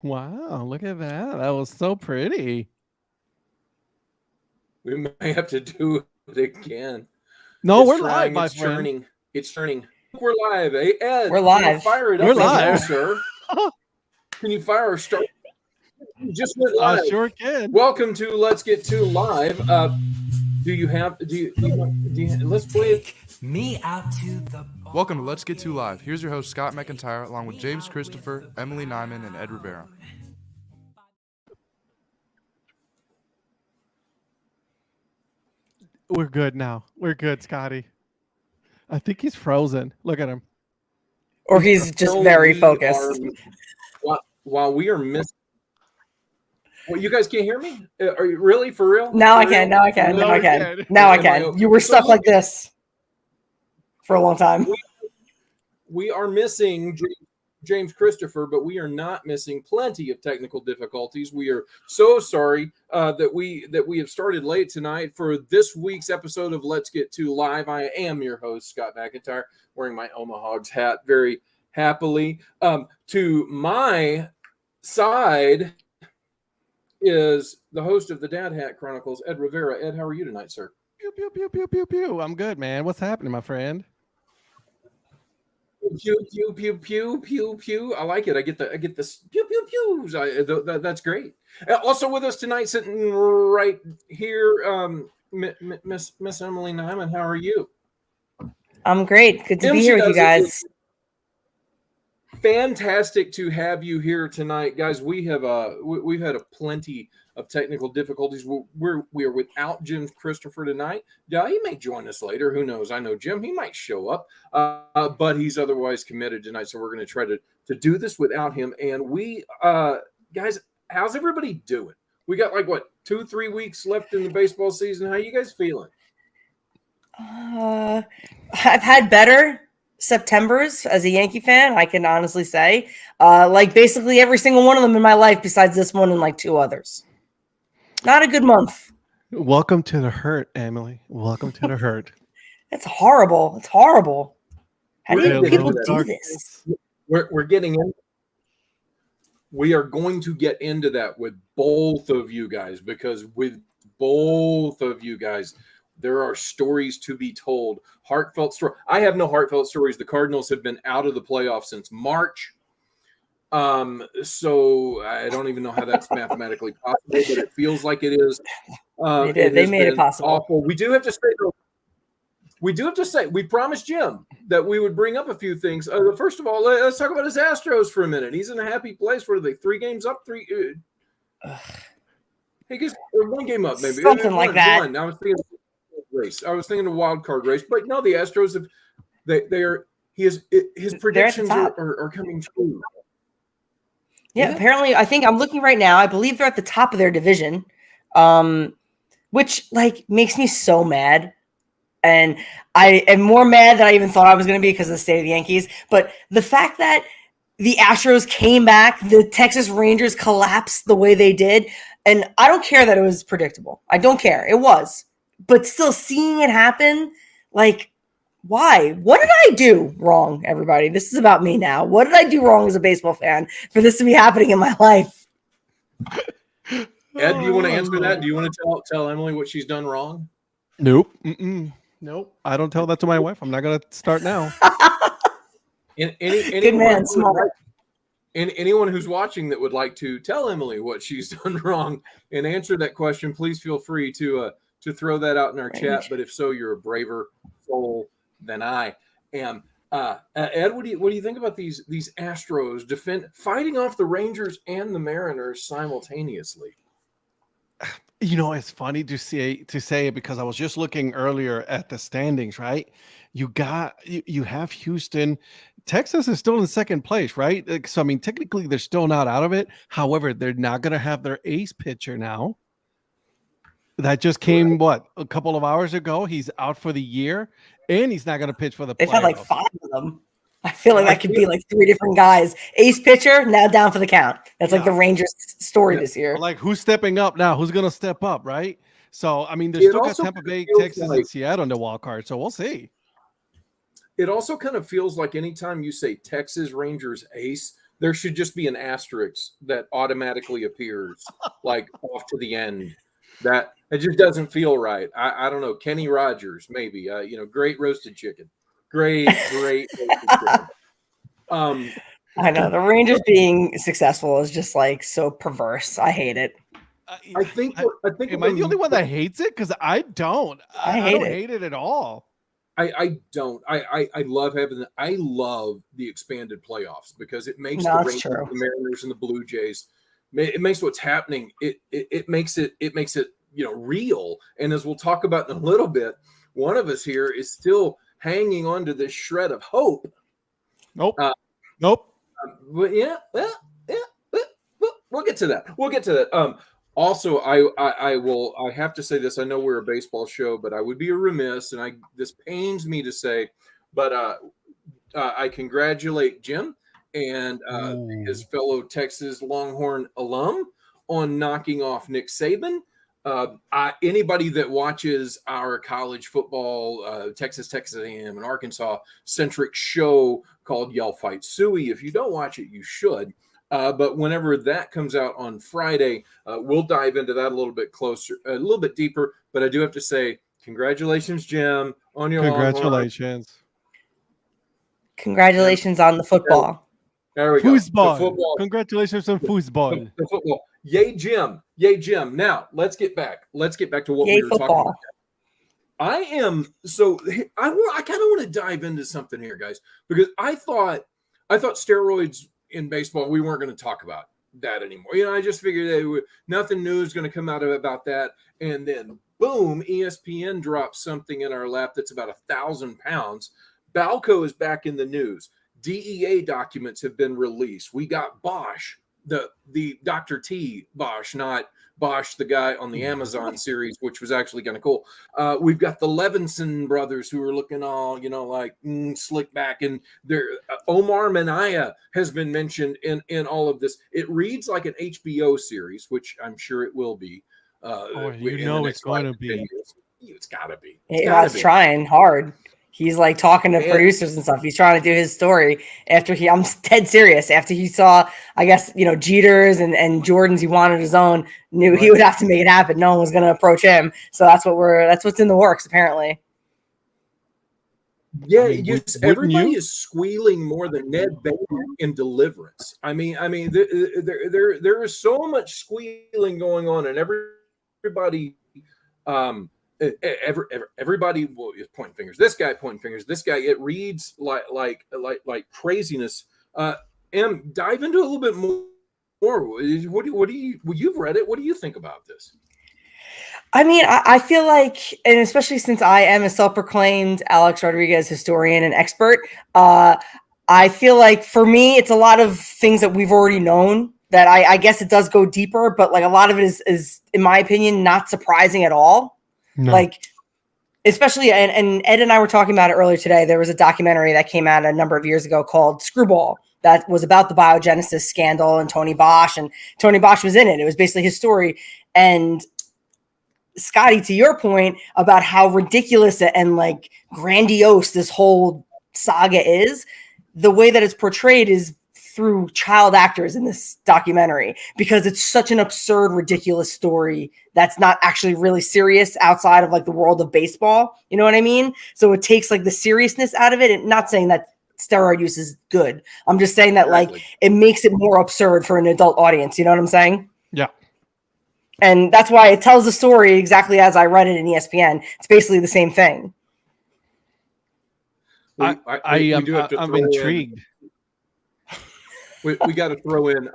Wow, look at that. That was so pretty. We may have to do it again. No, It's we're live, trying. my It's friend. churning. It's churning. We're live. Hey, We're Ed, can you live. fire it We're up again, live. sir? Can you fire our start? You just went I live. sure can. Welcome to Let's Get To Live. Do you let's play it. Me out to the Welcome to Let's Get To Live. Here's your host, Scott McIntyre, along with James Christopher, Emily Nyman, and Ed Rivera. We're good now. We're good, Scotty. I think he's frozen. Look at him. Or he's just very focused. While we are missing. Well, you guys can't hear me? Are you really for real? Now For I can. real? Now I can. No, Now I you can. can't. Now I Am I can. okay? You were So stuck look- like this for a long time. We are missing James Christopher, but we are not missing plenty of technical difficulties. We are so sorry that we have started late tonight for this week's episode of Let's Get To Live. I am your host, Scott McIntyre, wearing my Omaha's hat very happily. To my side is the host of the Dad Hat Chronicles, Ed Rivera. Ed, how are you tonight, sir? Pew, pew, pew, pew, pew, pew. I'm good, man. What's happening, my friend? Pew pew pew pew pew pew. I like it. I get this pew pew pews. That's great. Also with us tonight, sitting right here, Miss Emily Nyman. How are you? I'm great. Good to be MC here with you does it. guys. Fantastic to have you here tonight, guys. We've had a plenty of technical difficulties. We are without Jim Christopher tonight. Yeah, he may join us later. Who knows? I know Jim. He might show up, but he's otherwise committed tonight. So we're going to try to do this without him. And we, guys, how's everybody doing? We got like what 2-3 weeks left in the baseball season. How you guys feeling? I've had better Septembers as a Yankee fan, I can honestly say. Like basically every single one of them in my life besides this one and like two others. Not a good month. Welcome to the hurt, Emily. Welcome to the hurt. It's horrible. It's horrible. How do We're people into do that. this? We're getting in. We are going to get into that with both of you guys because with both of you guys, there are stories to be told. Heartfelt story. I have no heartfelt stories. The Cardinals have been out of the playoffs since March. So I don't even know how that's mathematically possible, but it feels like it is. They did. They made it possible. Awful. We do have to say, we promised Jim that we would bring up a few things. First of all, let's talk about his Astros for a minute. He's in a happy place. What are they? 3 games up? Hey, guess 1 game up, maybe. Something like that. One. I was thinking of wild card race, but no, the Astros have. They are. His predictions are coming true. Yeah, apparently, I think I'm looking right now. I believe they're at the top of their division, which like makes me so mad. And I am more mad than I even thought I was going to be because of the state of the Yankees. But the fact that the Astros came back, the Texas Rangers collapsed the way they did, and I don't care that it was predictable. I don't care. It was. But still seeing it happen, like, why? What did I do wrong, everybody? This is about me now. What did I do wrong as a baseball fan for this to be happening in my life? Ed, do you want to answer that? Do you want to tell Emily what she's done wrong? Nope. Nope. I don't tell that to my wife. I'm not going to start now. Good man, smart. And anyone who's watching that would like to tell Emily what she's done wrong and answer that question, please feel free to throw that out in our chat. But if so, you're a braver soul than I am. Ed, what do you think about these Astros fighting off the Rangers and the Mariners simultaneously? You know, it's funny to say it because I was just looking earlier at the standings, right? You have Houston. Texas is still in second place, right? So, I mean, technically they're still not out of it. However, they're not going to have their ace pitcher now. That just came, a couple of hours ago. He's out for the year, and he's not going to pitch for the playoffs. They've had like 5 of them. I feel like that could be like 3 different guys. Ace pitcher, now down for the count. That's like the Rangers story this year. Like, who's stepping up now? Who's going to step up, right? So, I mean, there's still got Tampa Bay, Texas, and Seattle in the wild card, so we'll see. It also kind of feels like anytime you say Texas Rangers ace, there should just be an asterisk that automatically appears like off to the end. That it just doesn't feel right. I don't know. Kenny Rogers, maybe. Great roasted chicken. Great roasted chicken. I know the Rangers being successful is just like so perverse. I hate it. I think. Am I the only one that hates it? Because I don't. I don't hate it at all. I don't. I love having. I love the expanded playoffs because it makes No, the that's Rangers, true. the Mariners, and the Blue Jays. It makes what's happening. It makes it real. And as we'll talk about in a little bit, one of us here is still hanging on to this shred of hope. Nope. But we'll get to that. Also, I have to say this. I know we're a baseball show, but I would be remiss, and this pains me to say, but I congratulate Jim and his fellow Texas Longhorn alum on knocking off Nick Saban. Anybody that watches our college football, Texas A&M, and Arkansas centric show called Yell Fight Suey, if you don't watch it, you should. But whenever that comes out on Friday, we'll dive into that a little bit closer, a little bit deeper. But I do have to say, congratulations, Jim, on your Congratulations. Congratulations on the football. There we go. Foosball. The football. Congratulations on foosball. The football. Yay, Jim. Yay, Jim. Now let's get back. Let's get back to what we were talking about. I kind of want to dive into something here, guys, because I thought steroids in baseball, we weren't going to talk about that anymore. I just figured nothing new is going to come out about that. And then boom, ESPN drops something in our lap that's about 1,000 pounds. Balco is back in the news. DEA documents have been released. We got Bosch, the Dr. T Bosch, not Bosch, the guy on the Amazon series, which was actually kind of cool. We've got the Levinson brothers who are looking all, slick back. And Omar Minaya has been mentioned in all of this. It reads like an HBO series, which I'm sure it will be. It's going to be. It's got to be. He's trying hard. He's like talking to producers and stuff. He's trying to do his story I'm dead serious. After he saw, I guess, Jeters and Jordan's, he wanted his own, knew he would have to make it happen. No one was going to approach him. So that's what's in the works, apparently. Yeah, everybody is squealing more than Ned Baker in Deliverance. I mean, there is so much squealing going on, and everybody, everybody is pointing fingers. This guy pointing fingers. This guy. It reads like craziness. Dive into a little bit more. What do you? Well, you've read it. What do you think about this? I mean, I feel like, and especially since I am a self-proclaimed Alex Rodriguez historian and expert, I feel like for me, it's a lot of things that we've already known that I guess it does go deeper, but like a lot of it is in my opinion, not surprising at all. No. Like, especially, and Ed and I were talking about it earlier today. There was a documentary that came out a number of years ago called Screwball that was about the biogenesis scandal and Tony Bosch was in it. It was basically his story. And Scotty, to your point about how ridiculous and like grandiose this whole saga is, the way that it's portrayed is through child actors in this documentary, because it's such an absurd, ridiculous story that's not actually really serious outside of like the world of baseball. You know what I mean? So it takes like the seriousness out of it. And not saying that steroid use is good. I'm just saying that like it makes it more absurd for an adult audience. You know what I'm saying? Yeah. And that's why it tells the story exactly as I read it in ESPN. It's basically the same thing. I'm intrigued. We got to throw in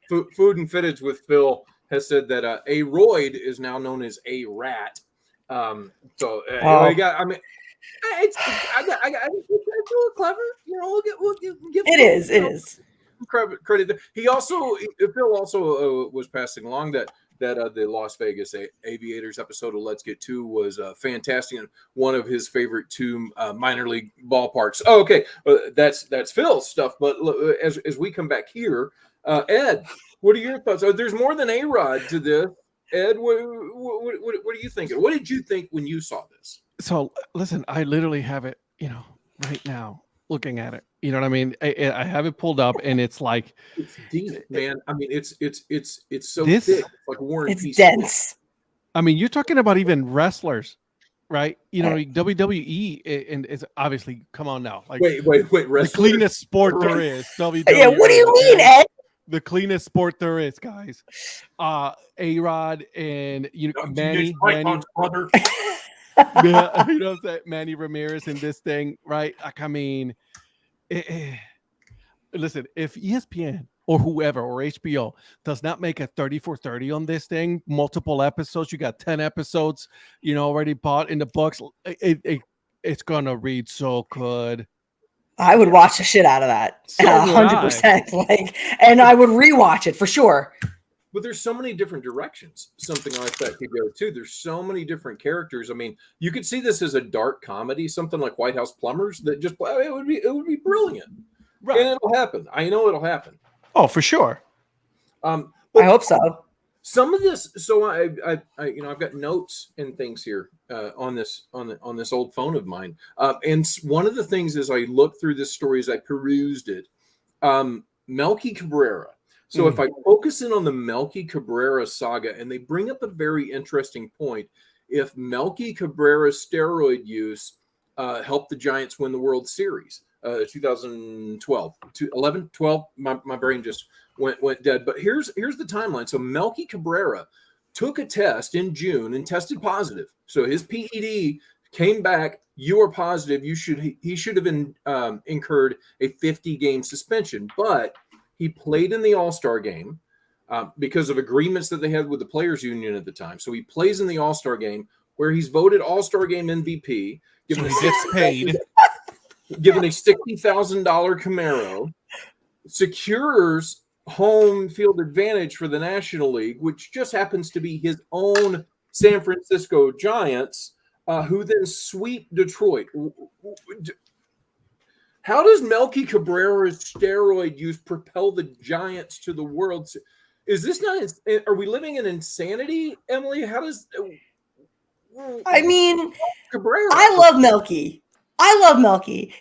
Food and Fittage with Phil has said that a roid is now known as a rat. We got. I mean, it's a little clever. We'll give it is. It is credit. Phil also was passing along that the Las Vegas Aviators episode of Let's Get To was fantastic and one of his favorite two minor league ballparks. Oh, okay, that's Phil's stuff. But as we come back here, Ed, what are your thoughts? There's more than A-Rod to this. Ed, what are you thinking? What did you think when you saw this? So listen, I literally have it, right now, looking at it. You know what I mean? I have it pulled up, and it's like It's deep, man. I mean, it's so This- thick, it's like War and It's Peace. dense. I mean, you're talking about even wrestlers, right? You know, Right. WWE, and it's obviously, come on now, like Wait, the wrestlers? cleanest sport there is. WWE, Yeah, what do you mean, okay? Ed? The cleanest sport there is, guys. A-Rod and Manny, brother. yeah, you know what I'm saying? Manny Ramirez in this thing, right? Like, I mean, listen, if ESPN or whoever or HBO does not make a 30 for 30 on this thing, multiple episodes, you got 10 episodes, already bought in the books, it's gonna read so good. I would watch the shit out of that. So would 100%. Like, and I would rewatch it for sure. But there's so many different directions something like that could go to. There's so many different characters. I mean, you could see this as a dark comedy, something like White House Plumbers that just it would be brilliant. Right. And it'll happen. I know it'll happen. Oh, for sure. I hope so. Some of this, so I've got notes and things here on this old phone of mine, and one of the things as I looked through this story, as I perused it, Melky Cabrera. So if I focus in on the Melky Cabrera saga, and they bring up a very interesting point, if Melky Cabrera's steroid use helped the Giants win the World Series, 2012, 11, 12, my brain just went dead. But here's the timeline. So Melky Cabrera took a test in June and tested positive. So his PED came back. You are positive. He should have incurred a 50-game suspension, but he played in the All-Star game because of agreements that they had with the Players Union at the time. So he plays in the All-Star game where he's voted All-Star game MVP. So he gets paid. Given a $60,000 Camaro, secures home field advantage for the National League, which just happens to be his own San Francisco Giants, who then sweep Detroit. How does Melky Cabrera's steroid use propel the Giants to the World Series? Is this not? Are we living in insanity, Emily? How does? I mean, Cabrera. I love Melky.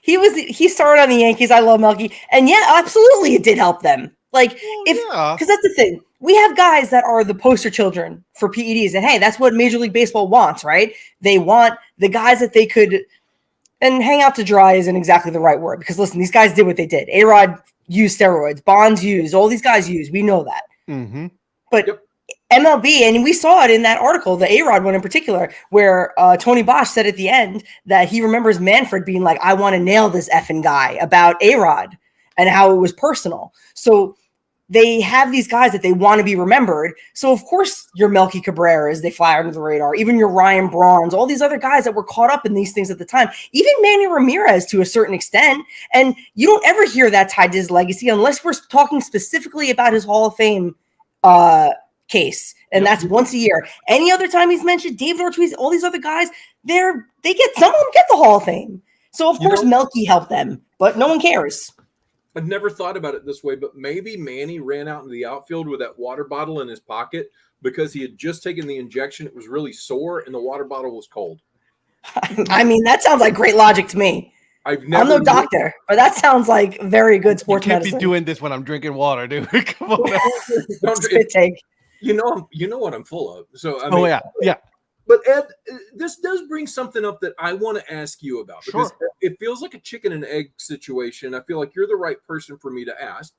He started on the Yankees. I love Melky. And yeah, absolutely it did help them. Like because that's the thing. We have guys that are the poster children for PEDs. And hey, that's what Major League Baseball wants, right? They want the guys that they could, and hang out to dry isn't exactly the right word, because listen, these guys did what they did. A-Rod used steroids, Bonds used, all these guys used. We know that. Mm-hmm. But MLB, and we saw it in that article, the A-Rod one in particular, where Tony Bosch said at the end that he remembers Manfred being like, I want to nail this effing guy about A-Rod and how it was personal. So they have these guys that they want to be remembered. So of course your Melky Cabreras, they fly under the radar. Even your Ryan Brauns, all these other guys that were caught up in these things at the time. Even Manny Ramirez to a certain extent. And you don't ever hear that tied to his legacy unless we're talking specifically about his Hall of Fame case, and that's once a year. Any other time he's mentioned, David Ortiz, all these other guys, some of them get the Hall of Fame. So of course Melky helped them, but no one cares. I've never thought about it this way, but maybe Manny ran out into the outfield with that water bottle in his pocket because he had just taken the injection. It was really sore, and the water bottle was cold. I mean, that sounds like great logic to me. I'm no doctor, but that sounds like very good sports You can't medicine. be doing this when I'm drinking water, dude. Come on. Spit take. You know what I'm full of. So I mean, yeah. But Ed, this does bring something up that I want to ask you about, because it feels like a chicken and egg situation. I feel like you're the right person for me to ask.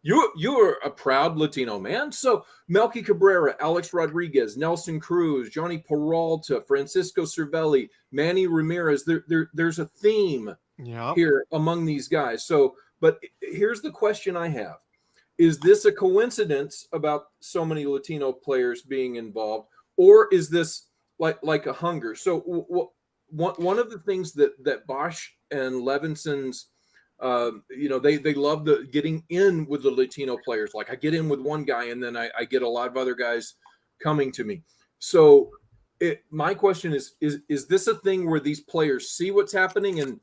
You're a proud Latino man. So Melky Cabrera, Alex Rodriguez, Nelson Cruz, Johnny Peralta, Francisco Cervelli, Manny Ramirez. There's a theme here among these guys. So, but here's the question I have. Is this a coincidence about so many Latino players being involved, or is this like a hunger? So one of the things that Bosch and Levinson's, they love the getting in with the Latino players. Like I get in with one guy, and then I get a lot of other guys coming to me. So my question is this a thing where these players see what's happening and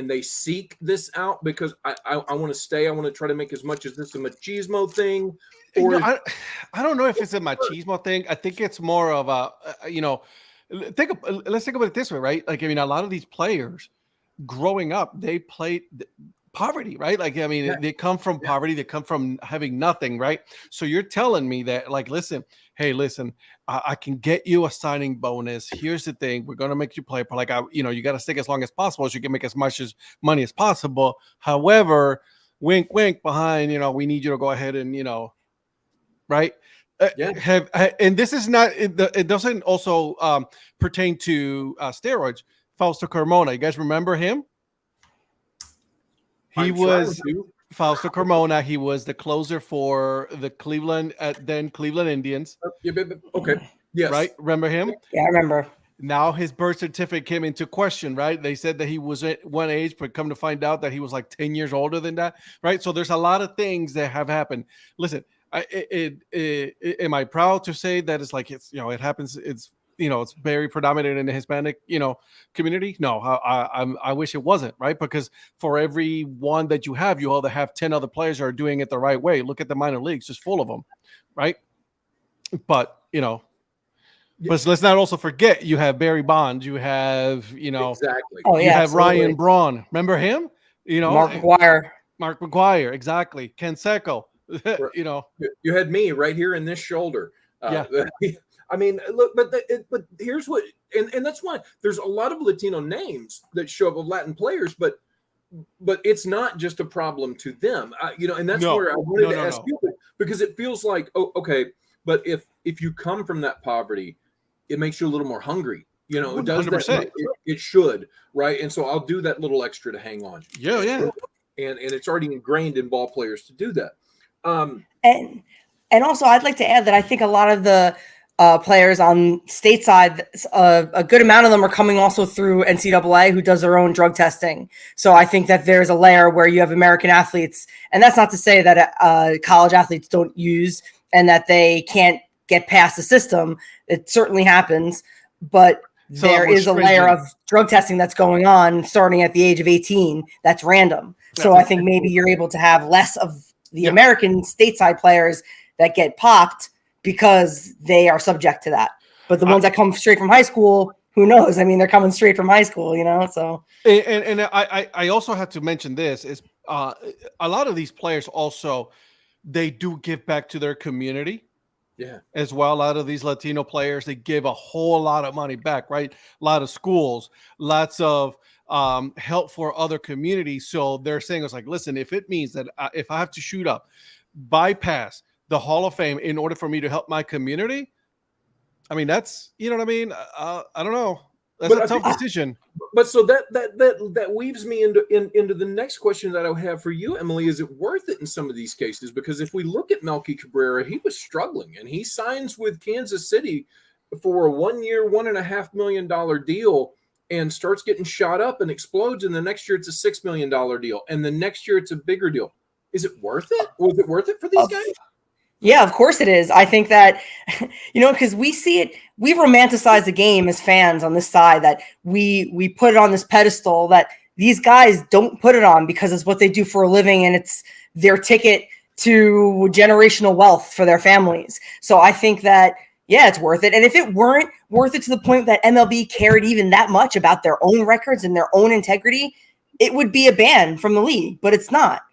they seek this out because I want to stay. I want to try to make as much as this a machismo thing. Or I don't know if it's a machismo thing. I think it's more of a, let's think about it this way, right? Like, I mean, a lot of these players, growing up, they played poverty, right? Like, I mean, Yeah. they come from poverty, they come from having nothing, right? So you're telling me that, like, listen, hey, listen, I can get you a signing bonus. Here's the thing: we're gonna make you play, but like, you got to stick as long as possible, so you can make as much as money as possible. However, wink, wink, behind, we need you to go ahead and, right? Yeah. And this is not it doesn't also pertain to steroids. Fausto Carmona, you guys remember him? He I'm was trying to. Fausto Carmona. He was the closer for the Cleveland Indians, Okay. Yes. right? Remember him? Yeah, I remember. Now his birth certificate came into question, right? They said that he was at one age, but come to find out that he was like 10 years older than that, right? So there's a lot of things that have happened. Listen, am I proud to say that it's like it happens? It's very predominant in the Hispanic community. No, I wish it wasn't, right? Because for every one that you either have 10 other players that are doing it the right way. Look at the minor leagues, just full of them, right? But but let's not also forget you have Barry Bonds, you have Exactly. Oh, you yeah, have absolutely. Ryan Braun. Remember him? Mark McGwire. Mark McGwire, exactly. Ken Secco. You had me right here in this shoulder. Yeah. I mean, look, but here's what, and that's why there's a lot of Latino names that show up of Latin players, but it's not just a problem to them, and that's where I wanted to ask you, because it feels like, oh, okay, but if you come from that poverty, it makes you a little more hungry. It does 100%. that. It should, right? And so I'll do that little extra to hang on. Yeah. And it's already ingrained in ball players to do that. And also, I'd like to add that I think a lot of the players on stateside, a good amount of them are coming also through NCAA, who does their own drug testing. So I think that there's a layer where you have American athletes, and that's not to say that college athletes don't use and that they can't get past the system. It certainly happens, but So there we're is a layer stringent. of drug testing that's going on starting at the age of 18. That's random. So I think maybe you're able to have less of the American stateside players that get popped because they are subject to that. But the ones that come straight from high school, who knows? I mean, they're coming straight from high school, so. And I also have to mention this is a lot of these players also, they do give back to their community. Yeah. As well. A lot of these Latino players, they give a whole lot of money back, right? A lot of schools, lots of help for other communities. So they're saying, it's like, listen, if it means that if I have to shoot up, bypass the Hall of Fame in order for me to help my community, I mean, that's, you know what I mean? I don't know. That's a tough decision. But so that weaves me into the next question that I have for you, Emily. Is it worth it in some of these cases? Because if we look at Melky Cabrera, he was struggling, and he signs with Kansas City for a 1 year, $1.5 million deal, and starts getting shot up and explodes. And the next year it's a $6 million deal, and the next year it's a bigger deal. Is it worth it? Was it worth it for these guys? Yeah, of course it is. I think that, because we see it, we romanticize the game as fans on this side, that we put it on this pedestal that these guys don't put it on because it's what they do for a living and it's their ticket to generational wealth for their families. So I think that, yeah, it's worth it. And if it weren't worth it to the point that MLB cared even that much about their own records and their own integrity, it would be a ban from the league, but it's not.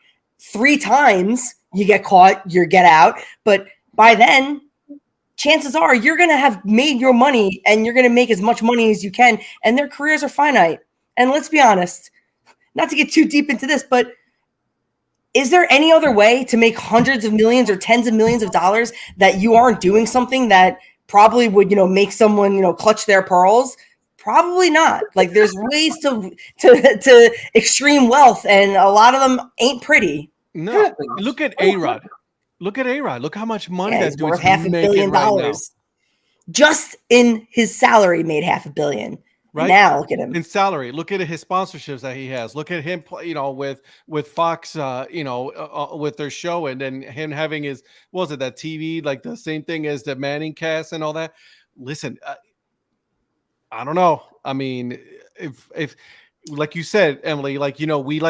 3 times you get caught, you get out. But by then, chances are you're going to have made your money and you're going to make as much money as you can. And their careers are finite. And let's be honest, not to get too deep into this, but is there any other way to make hundreds of millions or tens of millions of dollars that you aren't doing something that probably would, make someone, clutch their pearls? Probably not. Like, there's ways to extreme wealth, and a lot of them ain't pretty. No, look at A-Rod. Look at A-Rod. Look how much money that He's dude's worth $500 million. right now. Just in his salary made $500 million. Right now, look at him in salary. Look at his sponsorships that he has. Look at him, with Fox, with their show, and then him having his, what was it, that TV, like the same thing as the Manning cast and all that. Listen, I don't know. I mean, if like you said, Emily, we like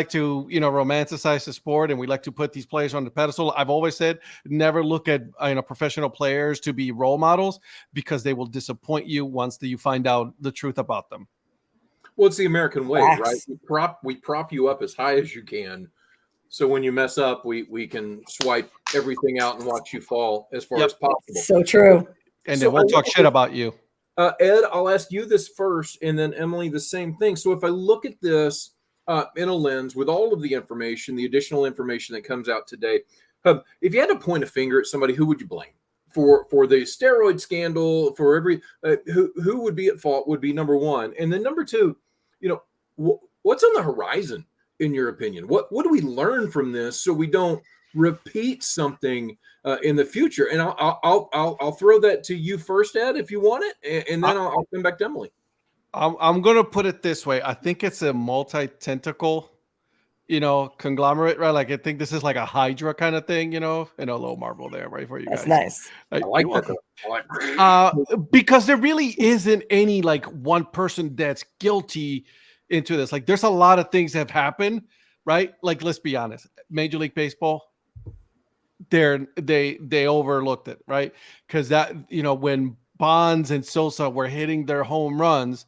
to, romanticize the sport and we like to put these players on the pedestal. I've always said, never look at, professional players to be role models because they will disappoint you once you find out the truth about them. Well, it's the American way, Facts. right? We prop you up as high as you can, so when you mess up, we can swipe everything out and watch you fall as far Yep. as possible. So true. And So then we'll I talk know- shit about you. Ed, I'll ask you this first, and then Emily the same thing. So if I look at this in a lens with all of the information, the additional information that comes out today, if you had to point a finger at somebody, who would you blame for the steroid scandal? For every who would be at fault would be number one, and then number two, what's on the horizon in your opinion? What do we learn from this so we don't repeat something in the future? And I'll throw that to you first, Ed, if you want it, and then I'll come back to Emily. I'm gonna put it this way. I think it's a multi-tentacle, conglomerate, right? Like I think this is like a Hydra kind of thing, and a little marble there, right, for you That's guys. nice. I like You're that. welcome. I like that. Because there really isn't any like one person that's guilty into this. Like there's a lot of things that have happened, right? Like let's be honest, Major League Baseball, they overlooked it, right? Because that when Bonds and Sosa were hitting their home runs,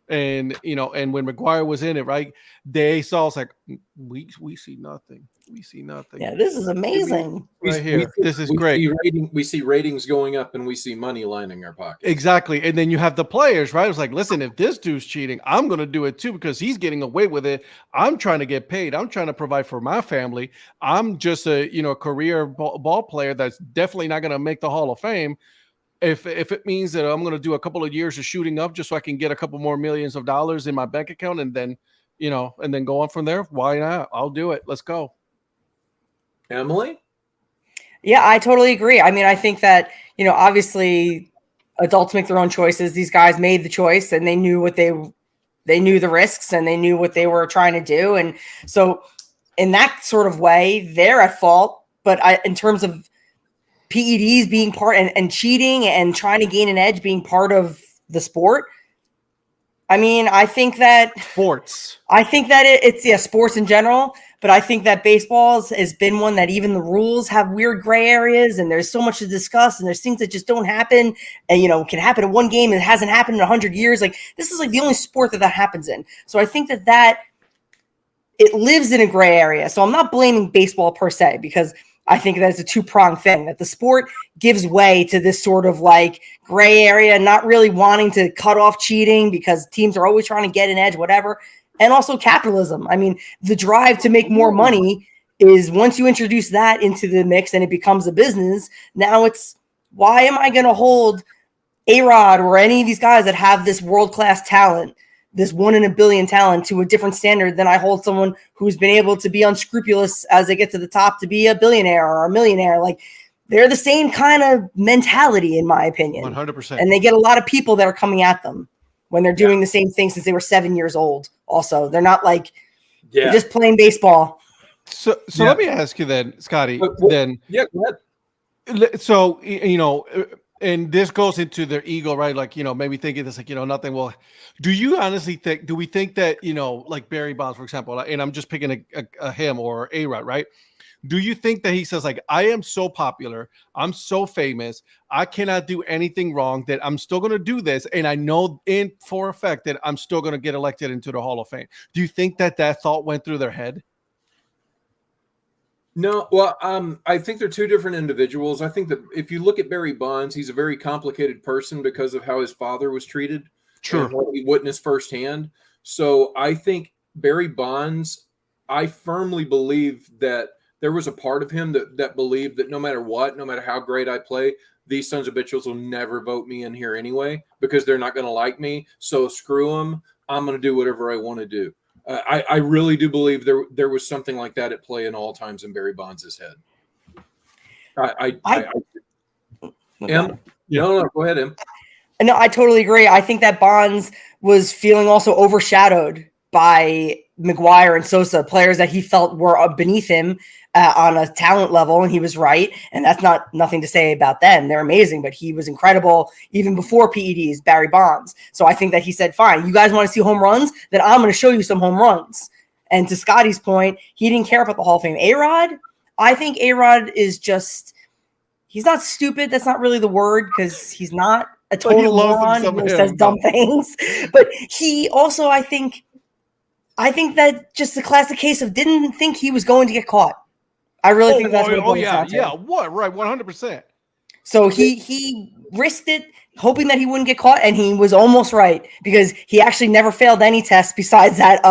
and when McGuire was in it, right? They saw it's like we see nothing. We see nothing. Yeah, this is amazing. Right here. This is great. We see ratings going up, and we see money lining our pockets. Exactly. And then you have the players, right? It's like, listen, if this dude's cheating, I'm going to do it too because he's getting away with it. I'm trying to get paid. I'm trying to provide for my family. I'm just a, career ball player that's definitely not going to make the Hall of Fame. If it means that I'm going to do a couple of years of shooting up just so I can get a couple more millions of dollars in my bank account and then, and then go on from there, why not? I'll do it. Let's go. Emily? Yeah, I totally agree. I mean, I think that, obviously adults make their own choices. These guys made the choice and they knew they knew the risks and they knew what they were trying to do. And so in that sort of way, they're at fault. But in terms of PEDs being part and cheating and trying to gain an edge being part of the sport, I mean, I think that Sports. it's sports in general, but I think that baseball has been one that even the rules have weird gray areas and there's so much to discuss and there's things that just don't happen and, can happen in one game and it hasn't happened in 100 years. Like this is like the only sport that happens in. So I think that it lives in a gray area. So I'm not blaming baseball per se because I think that it's a two-pronged thing, that the sport gives way to this sort of like gray area, not really wanting to cut off cheating because teams are always trying to get an edge, whatever. And also capitalism. I mean, the drive to make more money is once you introduce that into the mix and it becomes a business, now it's why am I going to hold A-Rod or any of these guys that have this world-class talent, this 1 in a billion talent to a different standard than I hold someone who's been able to be unscrupulous as they get to the top to be a billionaire or a millionaire. Like they're the same kind of mentality in my opinion. 100%. And they get a lot of people that are coming at them when they're doing the same thing since they were 7 years old. Also, they're not like they're just playing baseball. So let me ask you then, Scotty, Go ahead. So, and this goes into their ego, right? Like, maybe thinking this, like, nothing. Well, do we think that, like Barry Bonds, for example, and I'm just picking a him or A-Rod, right? Do you think that he says like, I am so popular, I'm so famous, I cannot do anything wrong, that I'm still going to do this. And I know for a fact that I'm still going to get elected into the Hall of Fame. Do you think that thought went through their head? No, well, I think they're two different individuals. I think that if you look at Barry Bonds, he's a very complicated person because of how his father was treated. Sure. And what he witnessed firsthand. So I think Barry Bonds, I firmly believe that there was a part of him that believed that no matter what, no matter how great I play, these sons of bitches will never vote me in here anyway because they're not going to like me. So screw them. I'm going to do whatever I want to do. I really do believe there was something like that at play in all times in Barry Bonds' head. No, go ahead, Em. No, I totally agree. I think that Bonds was feeling also overshadowed by McGuire and Sosa, players that he felt were beneath him on a talent level, and he was right. And that's nothing to say about them. They're amazing, but he was incredible even before PEDs, Barry Bonds. So I think that he said, fine, you guys want to see home runs? Then I'm going to show you some home runs. And to Scotty's point, he didn't care about the Hall of Fame. A-Rod, I think A-Rod is just – he's not stupid. That's not really the word because he's not. a total loves moron. himself, He always says him, dumb things. But he also, I think that just a classic case of didn't think he was going to get caught. I really think that's what it boils down to. Yeah, what? Right, 100%. So he risked it, hoping that he wouldn't get caught, and he was almost right because he actually never failed any tests besides that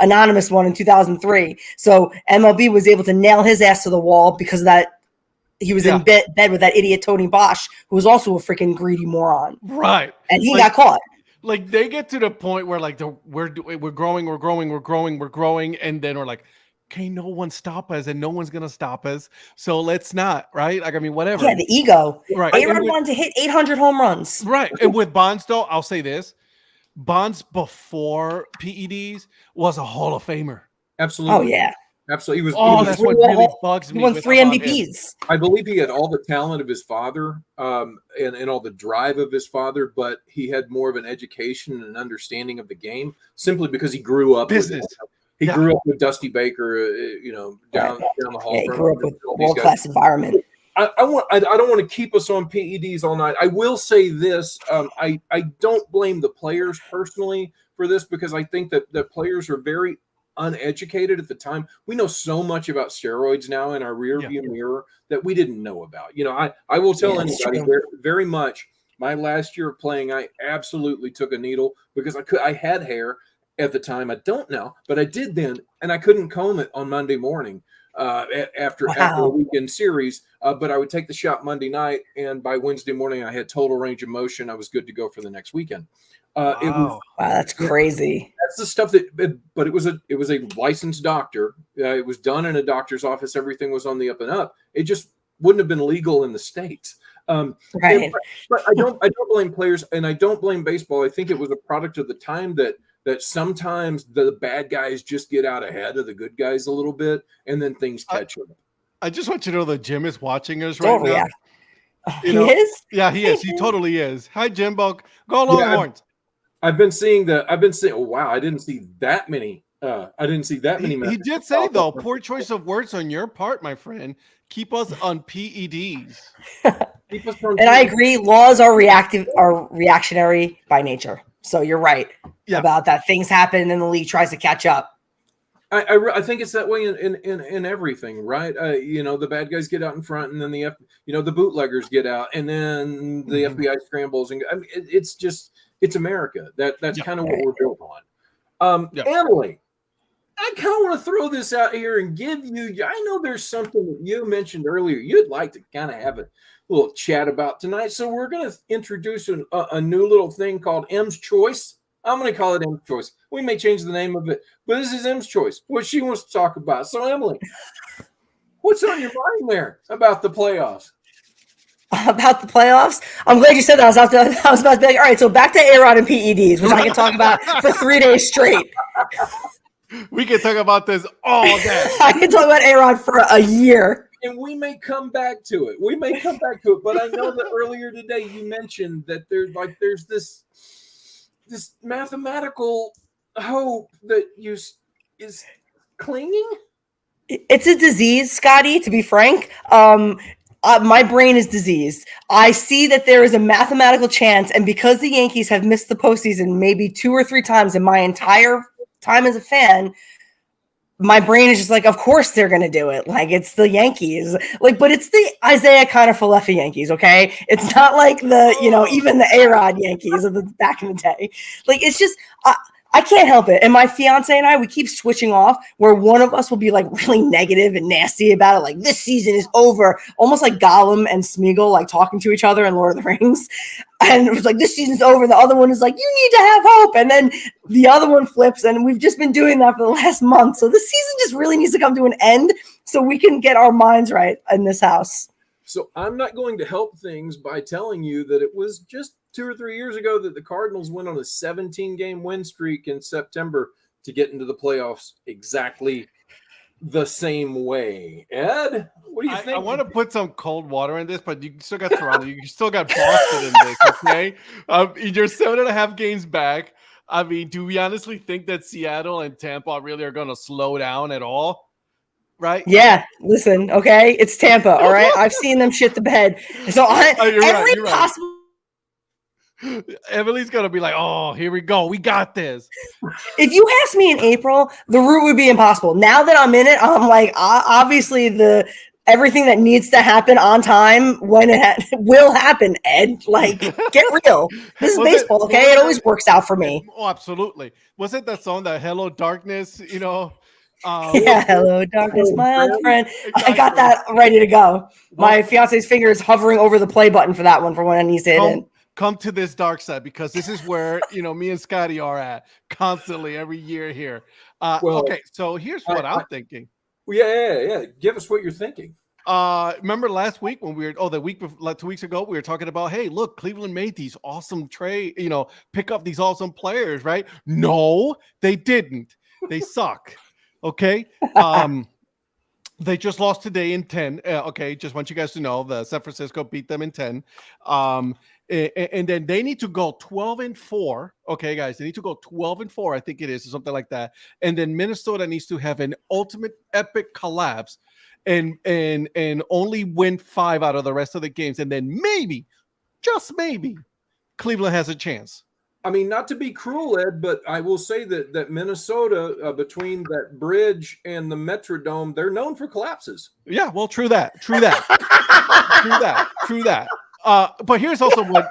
anonymous one in 2003. So MLB was able to nail his ass to the wall because of that. He was in bed with that idiot Tony Bosch, who was also a freaking greedy moron. Right. And he got caught. Like they get to the point where like we're growing, and then we're like, okay, no one stop us, and no one's gonna stop us. So let's not, right? Like I mean, whatever. Yeah, the ego. Right. A-Rod wanted to hit 800 home runs. Right. And with Bonds, though, I'll say this: Bonds before PEDs was a Hall of Famer. Absolutely. Oh yeah. Absolutely. That's what really bugs me. He won 3 MVPs. I believe he had all the talent of his father, and all the drive of his father, but he had more of an education and understanding of the game simply because he grew up business. He grew up with Dusty Baker, down the hall. Yeah, he grew up with world-class environment. I don't want to keep us on PEDs all night. I will say this: I don't blame the players personally for this because I think that players are very uneducated at the time. We know so much about steroids now in our rear view mirror that we didn't know about. I will tell anybody very, very much. My last year of playing, I absolutely took a needle because I had hair at the time. I don't now, but I did then, and I couldn't comb it on Monday morning after a weekend series. But I would take the shot Monday night, and by Wednesday morning, I had total range of motion. I was good to go for the next weekend. Wow, that's crazy. That's the stuff but it was a licensed doctor. It was done in a doctor's office. Everything was on the up and up. It just wouldn't have been legal in the States. Right. But I don't blame players, and I don't blame baseball. I think it was a product of the time that sometimes the bad guys just get out ahead of the good guys a little bit, and then things catch up. I just want you to know that Jim is watching us right now. He is? Yeah, he is. He totally is. Hi, Jimbo. Go Longhorns. I've been seeing. Oh wow! I didn't see that many. He did say though, poor choice of words on your part, my friend. Keep us on PEDs. And I agree. Laws are reactionary by nature. So you're right about that. Things happen, and the league tries to catch up. I think it's that way in everything, right? The bad guys get out in front, and then the bootleggers get out, and then the FBI scrambles, and I mean, it's America. That's kind of what we're built on. Emily, I kind of want to throw this out here and give you. I know there's something that you mentioned earlier you'd like to kind of have a little chat about tonight, so we're going to introduce a new little thing called M's Choice. I'm going to call it M's Choice. We may change the name of it, but this is M's Choice, what she wants to talk about. So, Emily, what's on your mind there about the playoffs? About the playoffs? I'm glad you said that. I was about to be like, all right, so back to A-Rod and PEDs, which I can talk about for 3 days straight. We can talk about this all day. I can talk about A-Rod for a year. And we may come back to it. But I know that earlier today you mentioned that there's this mathematical hope that is clinging. It's a disease, Scotty, to be frank. My brain is diseased. I see that there is a mathematical chance, and because the Yankees have missed the postseason maybe 2 or 3 times in my entire time as a fan, my brain is just like, of course they're going to do it. Like, it's the Yankees. Like, but it's the Isaiah Kiner-Falefa Yankees, okay? It's not like even the A-Rod Yankees of the back in the day. Like, it's just, I can't help it. And my fiance and I, we keep switching off where one of us will be like really negative and nasty about it. Like, this season is over. Almost like Gollum and Smeagol, like talking to each other in Lord of the Rings. And it was like, this season's over. And the other one is like, you need to have hope. And then the other one flips. And we've just been doing that for the last month. So this season just really needs to come to an end so we can get our minds right in this house. So I'm not going to help things by telling you that it was just 2 or 3 years ago that the Cardinals went on a 17-game win streak in September to get into the playoffs exactly the same way. Ed, what do you think? I want to put some cold water in this, but you still got Toronto. You still got Boston in this, okay? You're 7.5 games back. I mean, do we honestly think that Seattle and Tampa really are going to slow down at all? Right? Yeah. Listen, okay? It's Tampa, all right? I've seen them shit the bed. So you're right. possible Emily's gonna be like, "Oh, here we go. We got this." If you asked me in April, the route would be impossible. Now that I'm in it, I'm like, obviously everything that needs to happen on time when it will happen. Ed, like, get real. This is Was baseball, okay? It always works out for me. Oh, absolutely. Was it that song, that "Hello Darkness"? Yeah, hello, darkness, my old friend. I got Exactly. that ready to go. My fiance's finger is hovering over the play button for that one for when it needs to hit in. Come to this dark side, because this is where me and Scotty are at constantly every year here. Well, Okay, so here's what I'm thinking. Yeah. Give us what you're thinking. Remember last week when the week before, like 2 weeks ago, we were talking about, hey, look, Cleveland made these awesome pick up these awesome players, right? No, they didn't. They suck. Okay. They just lost today in 10. Okay, just want you guys to know the San Francisco beat them in 10. And then they need to go 12-4. Okay, guys, they need to go 12-4. I think it is, or something like that. And then Minnesota needs to have an ultimate epic collapse and only win 5 out of the rest of the games. And then maybe, just maybe, Cleveland has a chance. I mean, not to be cruel, Ed, but I will say that Minnesota, between that bridge and the Metrodome, they're known for collapses. Yeah, well, true that. True that. But here's also what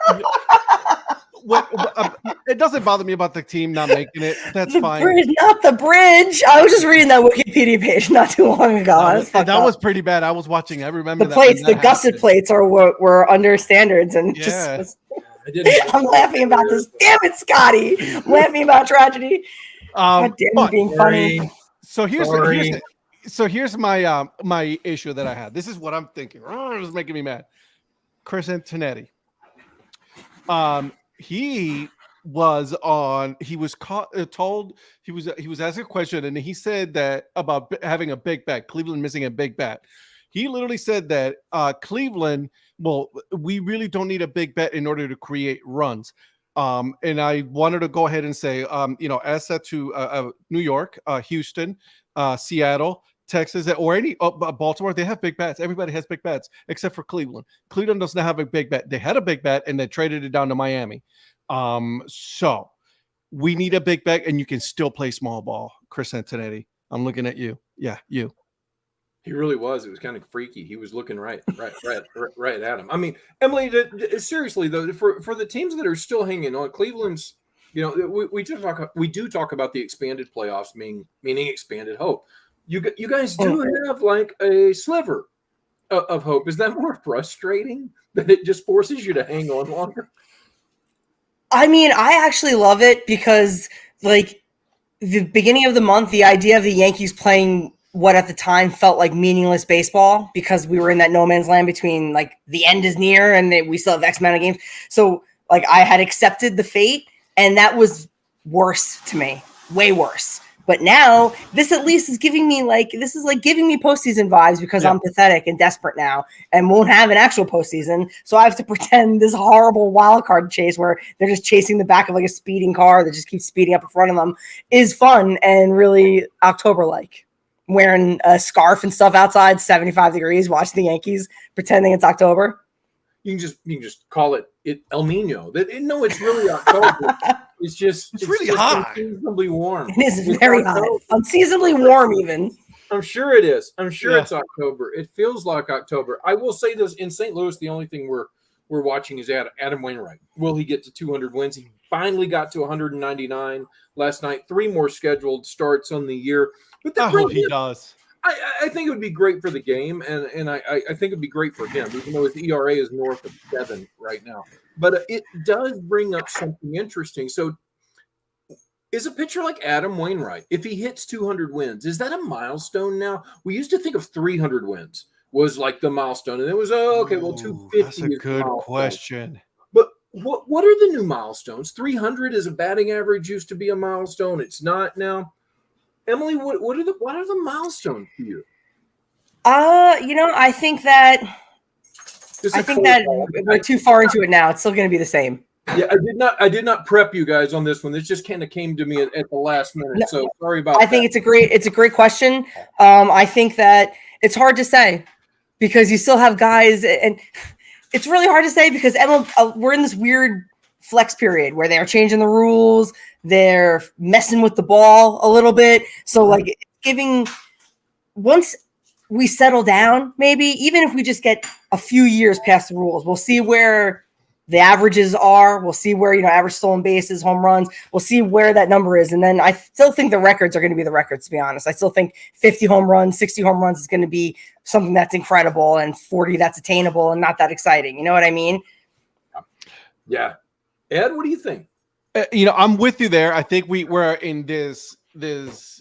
it doesn't bother me about the team not making it. That's fine. Bridge, not the bridge. I was just reading that Wikipedia page not too long ago. That was pretty bad. I was watching. I remember the plates, the gusset plates were under standards, and I'm laughing about this. Damn it, Scotty! I'm laughing about tragedy. God damn you being funny. So here's my my issue that I had. This is what I'm thinking. It was making me mad. Chris Antonetti. He was asked a question, and he said that about having a big bat, Cleveland missing a big bat. He literally said that Cleveland, well, we really don't need a big bet in order to create runs. And I wanted to go ahead and say, ask that to New York, Houston, Seattle, Texas, or any Baltimore. They have big bats. Everybody has big bats except for Cleveland. Cleveland does not have a big bat. They had a big bat and they traded it down to Miami. So we need a big bat, and you can still play small ball. Chris Antonetti, I'm looking at you. Yeah, you. He really was. It was kind of freaky. He was looking right at him. I mean, Emily, seriously though, for the teams that are still hanging on, Cleveland's, we do talk about the expanded playoffs, meaning expanded hope. You guys do have like a sliver of hope. Is that more frustrating that it just forces you to hang on longer? I mean, I actually love it because, like, the beginning of the month, the idea of the Yankees playing what at the time felt like meaningless baseball, because we were in that no man's land between, like, the end is near and we still have X amount of games. So, like, I had accepted the fate, and that was worse to me, way worse. But now this at least is giving me giving me postseason vibes, because I'm pathetic and desperate now and won't have an actual postseason. So I have to pretend this horrible wild card chase where they're just chasing the back of like a speeding car that just keeps speeding up in front of them is fun and really October-like. Wearing a scarf and stuff outside, 75 degrees, watching the Yankees, pretending it's October. You can just call it El Nino. It's really October. It's really hot. Unseasonably warm. It is very hot. Unseasonably warm, even. I'm sure it is. I'm sure it's October. It feels like October. I will say this: in St. Louis, the only thing we're watching is Adam Wainwright. Will he get to 200 wins? He finally got to 199 last night. 3 more scheduled starts on the year. But I hope he does. I think it would be great for the game, and I think it'd be great for him, even though his ERA is north of 7 right now. But it does bring up something interesting. So, is a pitcher like Adam Wainwright, if he hits 200 wins, is that a milestone now? We used to think of 300 wins was like the milestone, and it was 250. That's a good question. But what are the new milestones? 300 is a batting average. Used to be a milestone. It's not now. Emily, what are the milestones for you? I think that we're too far into it now. It's still going to be the same. Yeah, I did not prep you guys on this one. This just kind of came to me at the last minute. No, so sorry about that. I think it's a great question. I think that it's hard to say because you still have guys, and it's really hard to say because Emma, we're in this weird flex period where they're changing the rules, they're messing with the ball a little bit. So like giving once we settle down, maybe even if we just get a few years past the rules, we'll see where the averages are. We'll see where, average stolen bases, home runs. We'll see where that number is. And then I still think the records are going to be the records, to be honest. I still think 50 home runs, 60 home runs is going to be something that's incredible, and 40 that's attainable and not that exciting. You know what I mean? Yeah. Ed, what do you think? I'm with you there. I think we're in this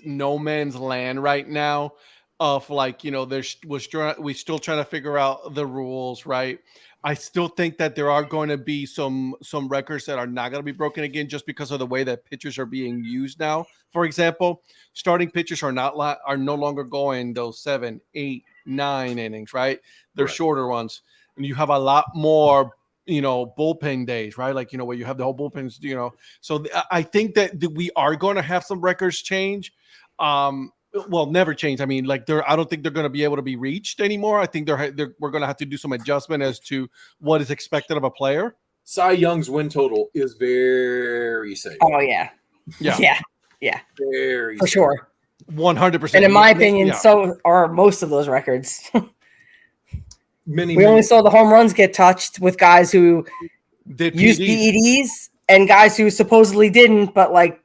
no man's land right now of like, we're still trying to figure out the rules, right? I still think that there are going to be some records that are not going to be broken again just because of the way that pitchers are being used now. For example, starting pitchers are no longer going those 7, 8, 9 innings, right? They're shorter ones, and you have a lot more bullpen days, right? Like, where you have the whole bullpens, so I think that we are going to have some records change. Well, never change. I mean, like I don't think they're going to be able to be reached anymore. I think we're going to have to do some adjustment as to what is expected of a player. Cy Young's win total is very safe. Oh yeah. Very for safe. Sure. 100%. And in my opinion, so are most of those records. We only saw the home runs get touched with guys who used PEDs and guys who supposedly didn't, but like,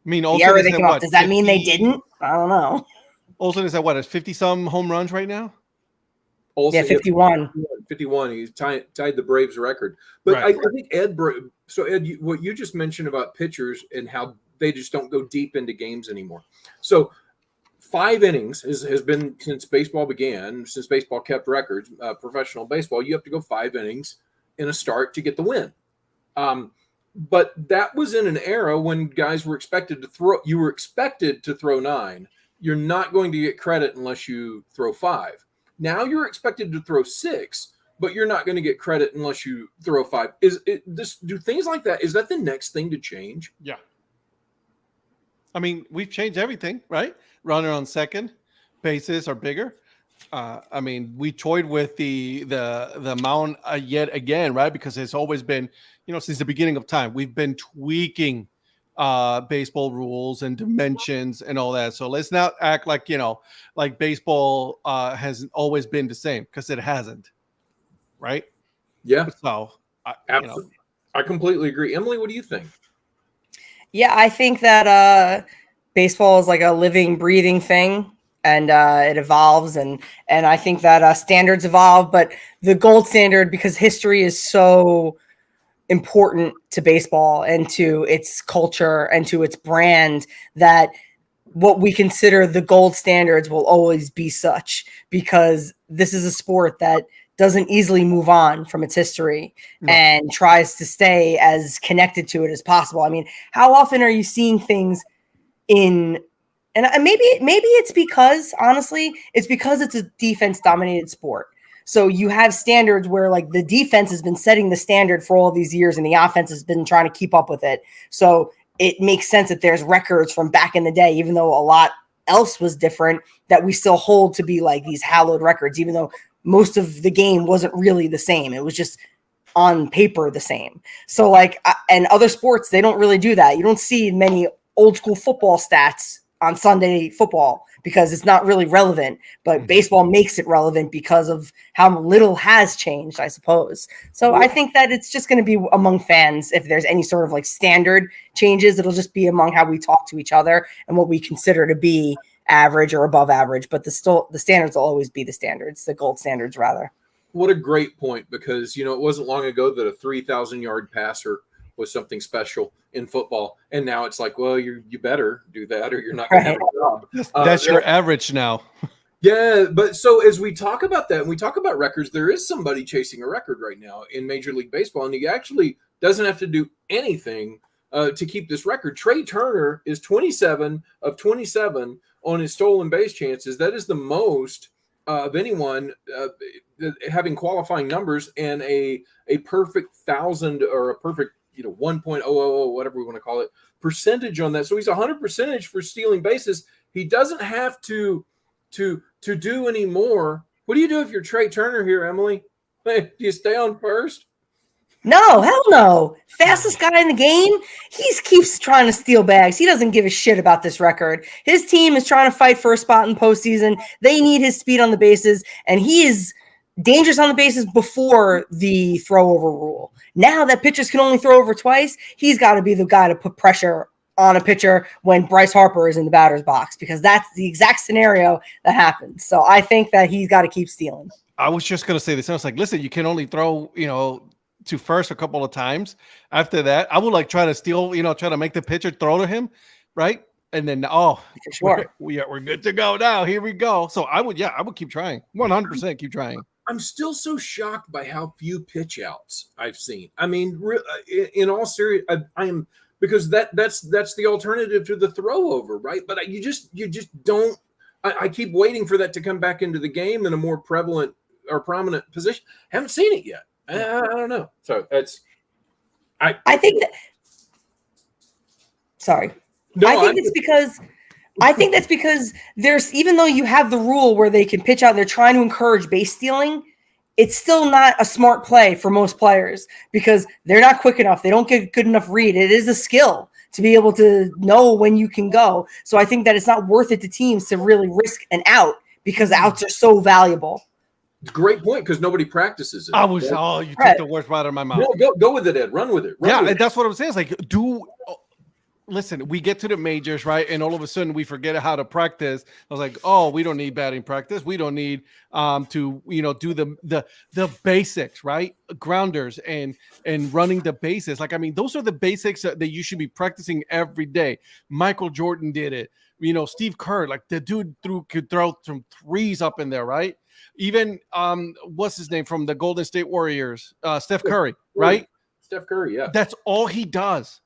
the error they came up. Does that mean they didn't? I don't know. Olsen is at what? Is 50-some home runs right now? Olsen, 51. 51. He's tied the Braves record. But right. I think Ed, what you just mentioned about pitchers and how they just don't go deep into games anymore. So 5 innings has been since baseball began, since baseball kept records, professional baseball. You have to go 5 innings in a start to get the win. But that was in an era when guys were expected to throw. You were expected to throw 9. You're not going to get credit unless you throw 5. Now you're expected to throw 6, but you're not going to get credit unless you throw 5. Do things like that? Is that the next thing to change? Yeah. I mean, we've changed everything, right? Runner on second, bases are bigger. I mean, we toyed with the mound yet again, right? Because it's always been, since the beginning of time, we've been tweaking baseball rules and dimensions and all that. So let's not act like, like baseball has always been the same, because it hasn't, right? Yeah. So, absolutely. I completely agree. Emily, what do you think? Yeah, I think that baseball is like a living, breathing thing. And it evolves, and I think that standards evolve, but the gold standard, because history is so important to baseball and to its culture and to its brand, that what we consider the gold standards will always be such, because this is a sport that doesn't easily move on from its history and tries to stay as connected to it as possible. I mean, how often are you seeing things and maybe it's because, honestly, it's because it's a defense-dominated sport. So you have standards where, like, the defense has been setting the standard for all these years, and the offense has been trying to keep up with it. So it makes sense that there's records from back in the day, even though a lot else was different, that we still hold to be like these hallowed records, even though most of the game wasn't really the same. It was just on paper the same. So, like, and other sports, they don't really do that. You don't see many old school football stats on Sunday football because it's not really relevant, but baseball makes it relevant because of how little has changed, I suppose. So I think that it's just going to be among fans. If there's any sort of like standard changes, it'll just be among how we talk to each other and what we consider to be average or above average. But the standards will always be the standards, the gold standards rather. What a great point, because, it wasn't long ago that a 3,000-yard passer was something special in football, and now it's like, well, you better do that or you're not going to have a job. That's your average now. Yeah, but so as we talk about that, and we talk about records, there is somebody chasing a record right now in Major League Baseball, and he actually doesn't have to do anything to keep this record. Trey Turner is 27 of 27 on his stolen base chances. That is the most of anyone having qualifying numbers and a perfect 1,000 or a perfect 1.000, whatever we want to call it, percentage on that. So he's 100% for stealing bases. He doesn't have to do any more. What do you do if you're Trey Turner here, Emily? Hey, do you stay on first? No, hell no. Fastest guy in the game. He keeps trying to steal bags. He doesn't give a shit about this record. His team is trying to fight for a spot in postseason. They need his speed on the bases, and he is dangerous on the bases before the throw over rule. Now that pitchers can only throw over twice, he's got to be the guy to put pressure on a pitcher when Bryce Harper is in the batter's box, because that's the exact scenario that happens. So I think that he's got to keep stealing. I was just going to say this. I was like, listen, you can only throw, to first a couple of times. After that, I would like try to steal, try to make the pitcher throw to him, right? And then, For sure. we're good to go now. Here we go. So I would keep trying. 100% keep trying. I'm still so shocked by how few pitch outs I've seen. I mean, in all seriousness, I am, because that's the alternative to the throw over, right? But you just don't. I keep waiting for that to come back into the game in a more prevalent or prominent position. Haven't seen it yet. I don't know. So I think that. Sorry. No, I think that's because there's, even though you have the rule where they can pitch out and they're trying to encourage base stealing, it's still not a smart play for most players because they're not quick enough. They don't get good enough read. It is a skill to be able to know when you can go. So I think that it's not worth it to teams to really risk an out because outs are so valuable. Great point, because nobody practices it. You took the words right out of my mouth. No, go with it, Ed. Run with it. And that's what I'm saying. It's like, listen, we get to the majors, right? And all of a sudden we forget how to practice. I was like, oh, we don't need batting practice. We don't need to, do the basics, right? Grounders and running the bases. Like, I mean, those are the basics that you should be practicing every day. Michael Jordan did it. Steve Kerr, like the dude could throw some threes up in there, right? Even what's his name from the Golden State Warriors? Steph Curry, right? Steph Curry, yeah. That's all he does.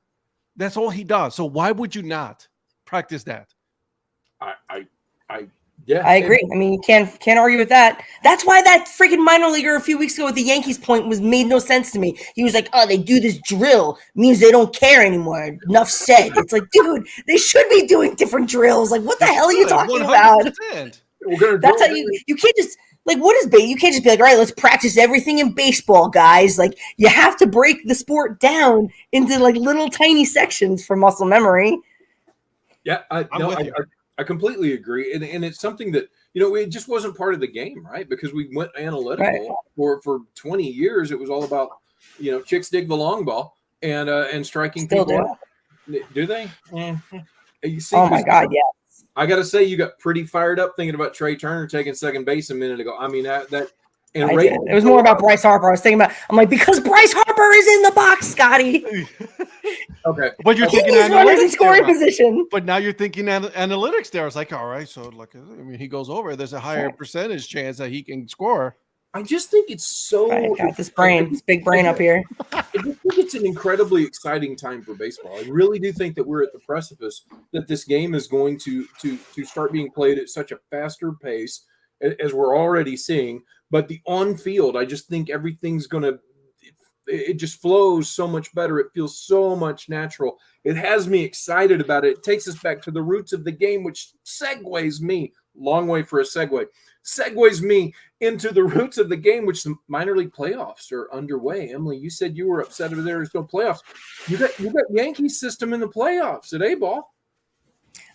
That's all he does. So why would you not practice that? I agree. I mean, you can't argue with that. That's why that freaking minor leaguer a few weeks ago with the Yankees point made no sense to me. He was like, "Oh, they do this drill means they don't care anymore." Enough said. It's like, dude, they should be doing different drills. Like, what the hell are you talking 100%. about? That's how you can't just. Like, what is bait? You can't just be like, all right, let's practice everything in baseball, guys. Like, you have to break the sport down into like little tiny sections for muscle memory. Yeah, I completely agree. And it's something that, it just wasn't part of the game, right? Because we went analytical for 20 years. It was all about, chicks dig the long ball and striking Still people. Do they? Mm-hmm. You see, oh my God, yeah. I got to say, you got pretty fired up thinking about Trey Turner taking second base a minute ago. I mean, it was more about Bryce Harper. I was thinking about, I'm like, because Bryce Harper is in the box, Scotty. Okay. But you're thinking runners in scoring position. But now you're thinking analytics there. It's like, all right, so he goes over. There's a higher percentage chance that he can score. I just think it's so. I got this big brain up here. I just think it's an incredibly exciting time for baseball. I really do think that we're at the precipice that this game is going to start being played at such a faster pace as we're already seeing. But the on-field, I just think everything's going to – it just flows so much better. It feels so much natural. It has me excited about it. It takes us back to the roots of the game, which segues me – long way for a segue – segues me into the roots of the game, which the minor league playoffs are underway. Emily, you said you were upset over there's no playoffs. You got Yankees system in the playoffs at A-ball.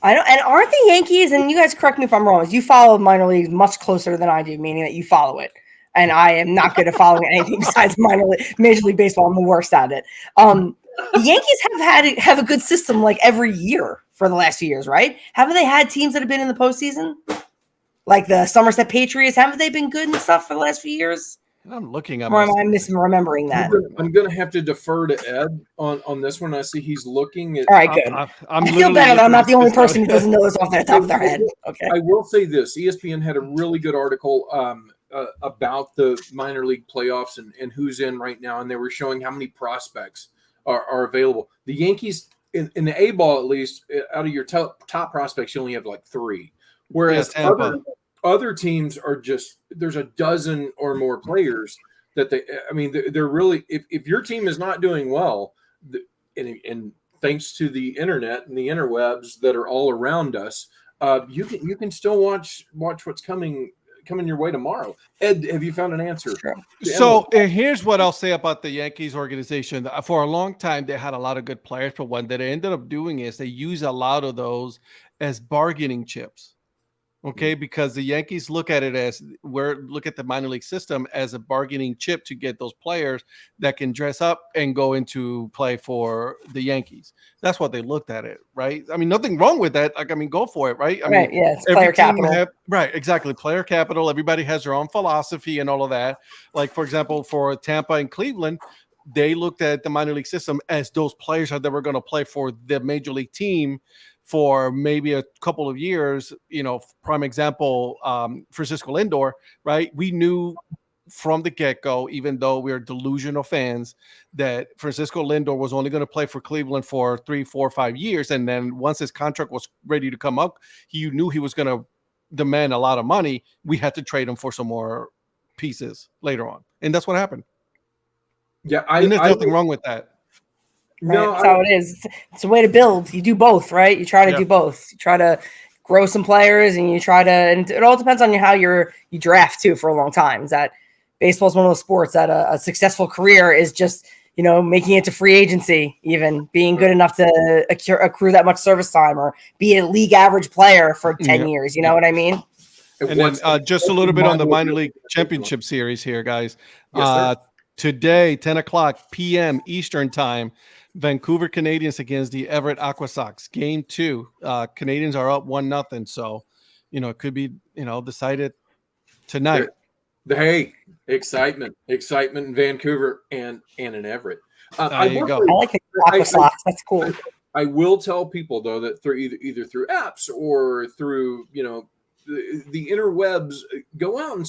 I know, and aren't the Yankees, and you guys correct me if I'm wrong, you follow minor leagues much closer than I do, meaning that you follow it. And I am not good at following anything besides Major League Baseball. I'm the worst at it. The Yankees have a good system like every year for the last few years, right? Haven't they had teams that have been in the postseason? Like the Somerset Patriots, haven't they been good and stuff for the last few years? I'm looking at. Or am I misremembering that? I'm going to have to defer to Ed on this one. I see he's looking at. All right, good. I feel better that I'm not the only person who doesn't know this off the top of their head. Okay. I will say this: ESPN had a really good article about the minor league playoffs and who's in right now, and they were showing how many prospects are available. The Yankees in the A-ball, at least, out of your top prospects, you only have like 3. Whereas other teams are just there's a dozen or more players that they're really if your team is not doing well, and thanks to the internet and the interwebs that are all around us, you can still watch what's coming coming your way tomorrow. Ed, have you found an answer? Sure. So here's what I'll say about the Yankees organization. For a long time, they had a lot of good players, but what they ended up doing is they use a lot of those as bargaining chips. Okay, because the Yankees look at it as look at the minor league system as a bargaining chip to get those players that can dress up and go into play for the Yankees. That's what they looked at it, right? I mean, nothing wrong with that. Like, I mean, go for it, right? I mean, Yeah, it's every player team capital. right, exactly. Player capital. Everybody has their own philosophy and all of that. Like, for example, for Tampa and Cleveland, they looked at the minor league system as those players that were going to play for the major league team for maybe a couple of years. Prime example, Francisco Lindor, right? We knew from the get-go, even though we're delusional fans, that Francisco Lindor was only going to play for Cleveland for 3, 4, 5 years. And then once his contract was ready to come up, he knew he was going to demand a lot of money. We had to trade him for some more pieces later on. And that's what happened. Yeah, and there's nothing wrong with that. Right? No, That's how it is. It's a way to build. You do both, right? You try to do both. You try to grow some players, and you try to, and it all depends on how you draft too for a long time. Is that baseball is one of those sports that a successful career is just, making it to free agency, even being good enough to accrue that much service time or be a league average player for 10 years. You know what I mean? And then just a little bit on the minor league championship series here, guys. Yes, Today, 10 o'clock p.m. Eastern time, Vancouver Canadians against the Everett Aqua Sox. Game 2. Canadians are up 1-0. So, it could be, decided tonight. Hey, excitement in Vancouver and in Everett. There you go. I like the Aqua Sox. That's cool. I will tell people though that through either through apps or through the interwebs, go out and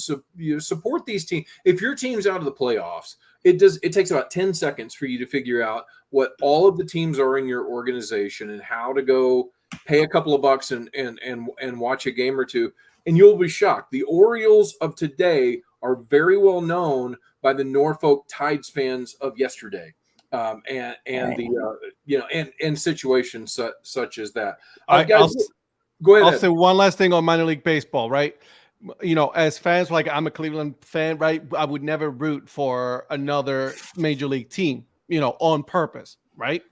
support these teams. If your team's out of the playoffs, it takes about 10 seconds for you to figure out what all of the teams are in your organization and how to go pay a couple of bucks and watch a game or two, and you'll be shocked. The Orioles of today are very well known by the Norfolk Tides fans of yesterday. And situations such as that. Guys, go ahead. I'll say one last thing on minor league baseball, right? As fans, like I'm a Cleveland fan, right? I would never root for another major league team, on purpose, right?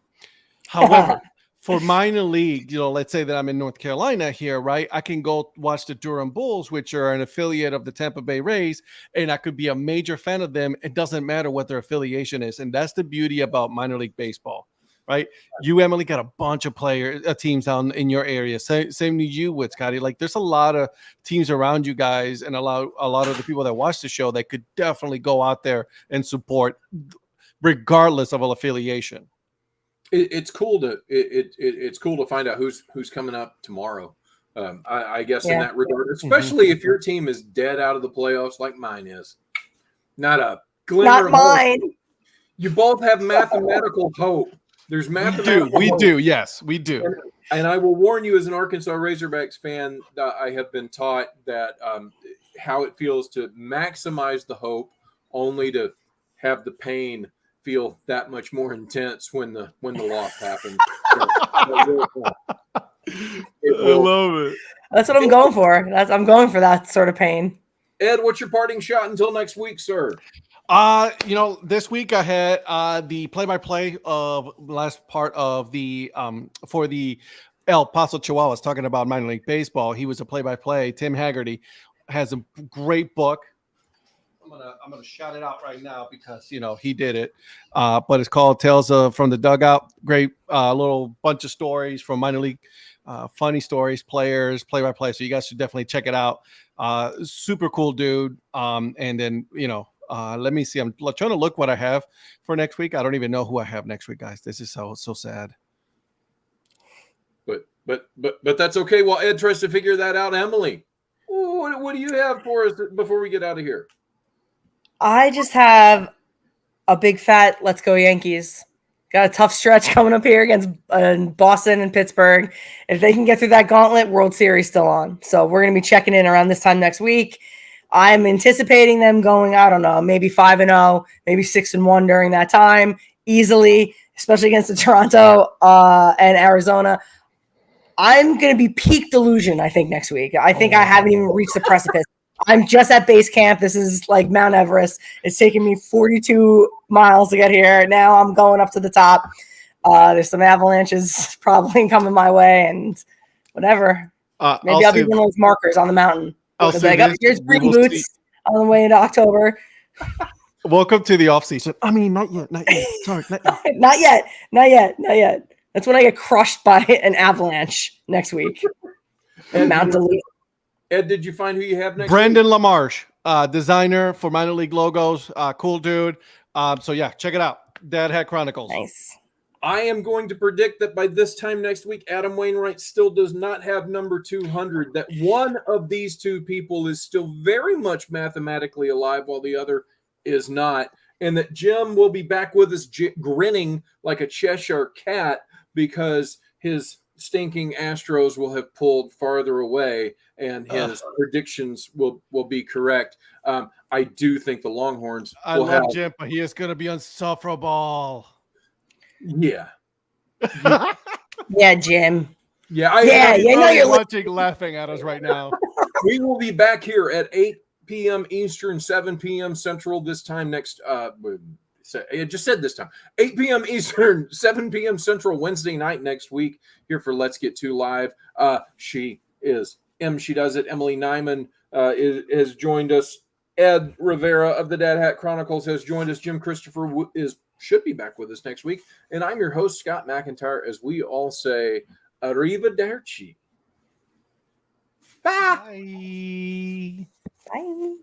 However, for minor league, let's say that I'm in North Carolina here, right? I can go watch the Durham Bulls, which are an affiliate of the Tampa Bay Rays, and I could be a major fan of them. It doesn't matter what their affiliation is. And that's the beauty about minor league baseball, right? You, Emily, got a bunch of teams down in your area. Same to you with Scotty. Like, there's a lot of teams around you guys, and a lot of the people that watch the show that could definitely go out there and support, regardless of affiliation. It's cool to find out who's coming up tomorrow. I guess in that regard, especially if your team is dead out of the playoffs like mine is. Not a glimmer. Not mine. You both have mathematical hope. There's mathematical. We do. Yes, we do. And I will warn you, as an Arkansas Razorbacks fan, I have been taught that how it feels to maximize the hope, only to have the pain feel that much more intense when the loss happens. I love it. That's what I'm going for. I'm going for that sort of pain. Ed, what's your parting shot until next week, sir? This week I had the play-by-play of the last part of the for the El Paso Chihuahuas, talking about minor league baseball. He was a play-by-play. Tim Haggerty has a great book. I'm gonna shout it out right now because he did it. But it's called Tales from the Dugout. Great little bunch of stories from minor league, funny stories, players, play-by-play. So you guys should definitely check it out. Super cool dude. And then let me see. I'm trying to look what I have for next week. I don't even know who I have next week, guys. This is so sad. But that's okay. While Ed tries to figure that out, Emily, what do you have for us before we get out of here? I just have a big fat let's go Yankees. Got a tough stretch coming up here against Boston and Pittsburgh. If they can get through that gauntlet, World Series still on. So we're going to be checking in around this time next week. I'm anticipating them going, I don't know, maybe 5-0, maybe 6-1 during that time, easily, especially against the Toronto and Arizona. I'm going to be peak delusion, I think, next week. I think I haven't even reached the precipice. I'm just at base camp. This is like Mount Everest. It's taking me 42 miles to get here. Now I'm going up to the top. There's some avalanches probably coming my way, and whatever. Maybe I'll be one of those markers on the mountain. I'll say like, this, here's we green will boots on the way into October. Welcome to the off season. I mean, not yet. Sorry, not yet. not yet. That's when I get crushed by an avalanche next week. Mount Delete. Ed, did you find who you have next? Brandon LaMarche, designer for minor league logos. Cool dude. So yeah, check it out. Dad Hat Chronicles. Nice. I am going to predict that by this time next week, Adam Wainwright still does not have number 200. That one of these two people is still very much mathematically alive while the other is not. And that Jim will be back with us grinning like a Cheshire cat because his stinking Astros will have pulled farther away and his predictions will be correct. I do think the Longhorns I will love have, Jim, but he is going to be insufferable. yeah. Yeah, Jim. Yeah, He's no, you're watching, laughing at us right now. we will be back here at 8 p.m. Eastern, 7 p.m. Central this time next. I just said this time. 8 p.m. Eastern, 7 p.m. Central Wednesday night next week here for Let's Get To Live. She is She Does It. Emily Nyman has joined us. Ed Rivera of the Dad Hat Chronicles has joined us. Jim Christopher should be back with us next week. And I'm your host, Scott McIntyre, as we all say, arrivederci. Bye. Bye. Bye.